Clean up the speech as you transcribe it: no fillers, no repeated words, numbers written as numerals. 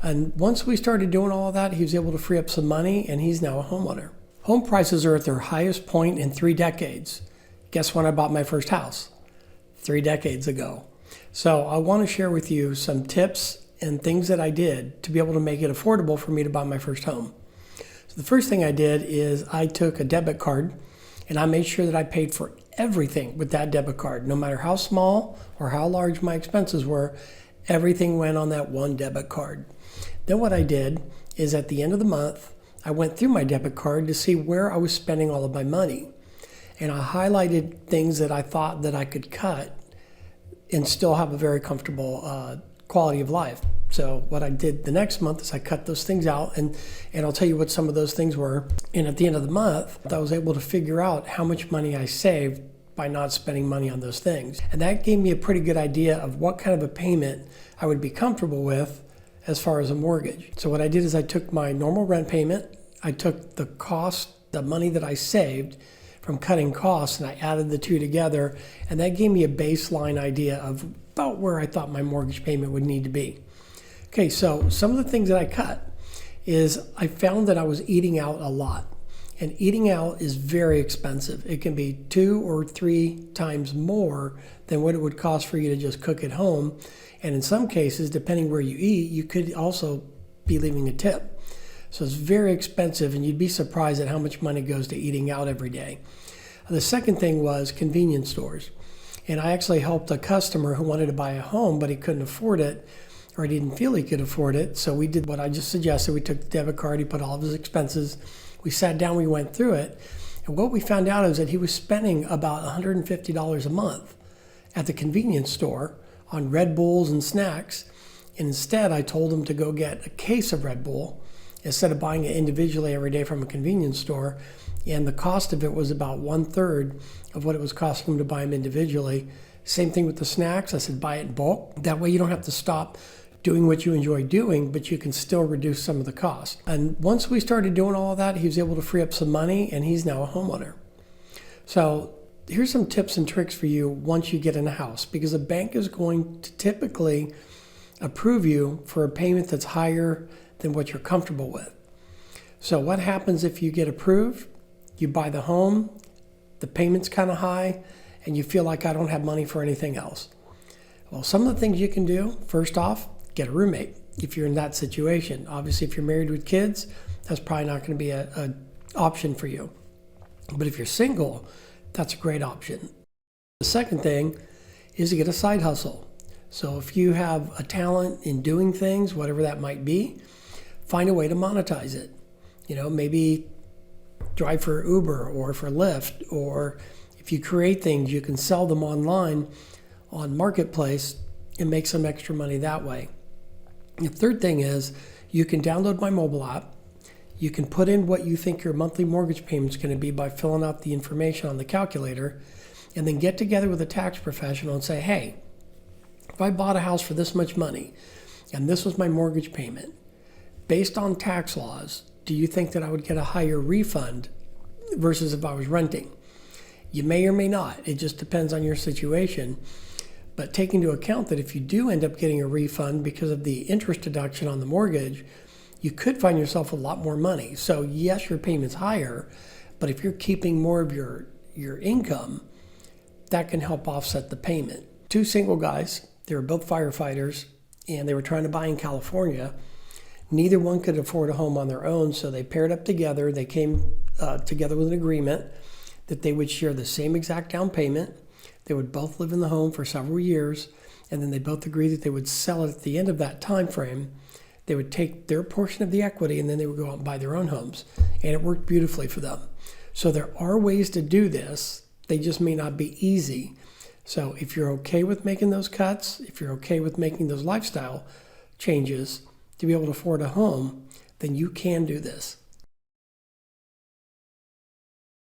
And once we started doing all of that, he was able to free up some money, and he's now a homeowner. Home prices are at their highest point in 3 decades. Guess when I bought my first house? 3 decades ago. So I want to share with you some tips and things that I did to be able to make it affordable for me to buy my first home. So the first thing I did is I took a debit card and I made sure that I paid for everything with that debit card. No matter how small or how large my expenses were, everything went on that one debit card. Then what I did is at the end of the month, I went through my debit card to see where I was spending all of my money. And I highlighted things that I thought that I could cut and still have a very comfortable quality of life. So what I did the next month is I cut those things out, and I'll tell you what some of those things were. And at the end of the month, I was able to figure out how much money I saved by not spending money on those things. And that gave me a pretty good idea of what kind of a payment I would be comfortable with as far as a mortgage. So what I did is I took my normal rent payment, I took the cost, the money that I saved from cutting costs, and I added the two together, and that gave me a baseline idea of about where I thought my mortgage payment would need to be. Okay, so some of the things that I cut is I found that I was eating out a lot. And eating out is very expensive. It can be 2 or 3 times more than what it would cost for you to just cook at home. And in some cases, depending where you eat, you could also be leaving a tip. So it's very expensive, and you'd be surprised at how much money goes to eating out every day. The second thing was convenience stores. And I actually helped a customer who wanted to buy a home, but he couldn't afford it, or he didn't feel he could afford it. So we did what I just suggested. We took the debit card, he put all of his expenses. We sat down, we went through it. And what we found out is that he was spending about $150 a month at the convenience store on Red Bulls and snacks. And instead, I told him to go get a case of Red Bull instead of buying it individually every day from a convenience store. And the cost of it was about 1/3 of what it was costing him to buy them individually. Same thing with the snacks. I said, buy it in bulk. That way you don't have to stop doing what you enjoy doing, but you can still reduce some of the cost. And once we started doing all of that, he was able to free up some money, and he's now a homeowner. So here's some tips and tricks for you once you get in a house, because a bank is going to typically approve you for a payment that's higher than what you're comfortable with. So what happens if you get approved? You buy the home, the payment's kind of high, and you feel like I don't have money for anything else. Well, some of the things you can do, first off, get a roommate if you're in that situation. Obviously, if you're married with kids, that's probably not going to be an option for you. But if you're single, that's a great option. The second thing is to get a side hustle. So if you have a talent in doing things, whatever that might be, find a way to monetize it. You know, maybe drive for Uber or for Lyft, or if you create things, you can sell them online on Marketplace and make some extra money that way. The third thing is you can download my mobile app. You can put in what you think your monthly mortgage payment is going to be by filling out the information on the calculator, and then get together with a tax professional and say, hey, if I bought a house for this much money and this was my mortgage payment, based on tax laws, do you think that I would get a higher refund versus if I was renting? You may or may not. It just depends on your situation. But take into account that if you do end up getting a refund because of the interest deduction on the mortgage, you could find yourself a lot more money. So yes, your payment's higher, but if you're keeping more of your income, that can help offset the payment. 2 single guys, they were both firefighters, and they were trying to buy in California. Neither one could afford a home on their own, so they paired up together. They came together with an agreement that they would share the same exact down payment. They would both live in the home for several years, and then they both agreed that they would sell it at the end of that time frame. They would take their portion of the equity, and then they would go out and buy their own homes. And it worked beautifully for them. So there are ways to do this. They just may not be easy. So if you're okay with making those cuts, if you're okay with making those lifestyle changes to be able to afford a home, then you can do this.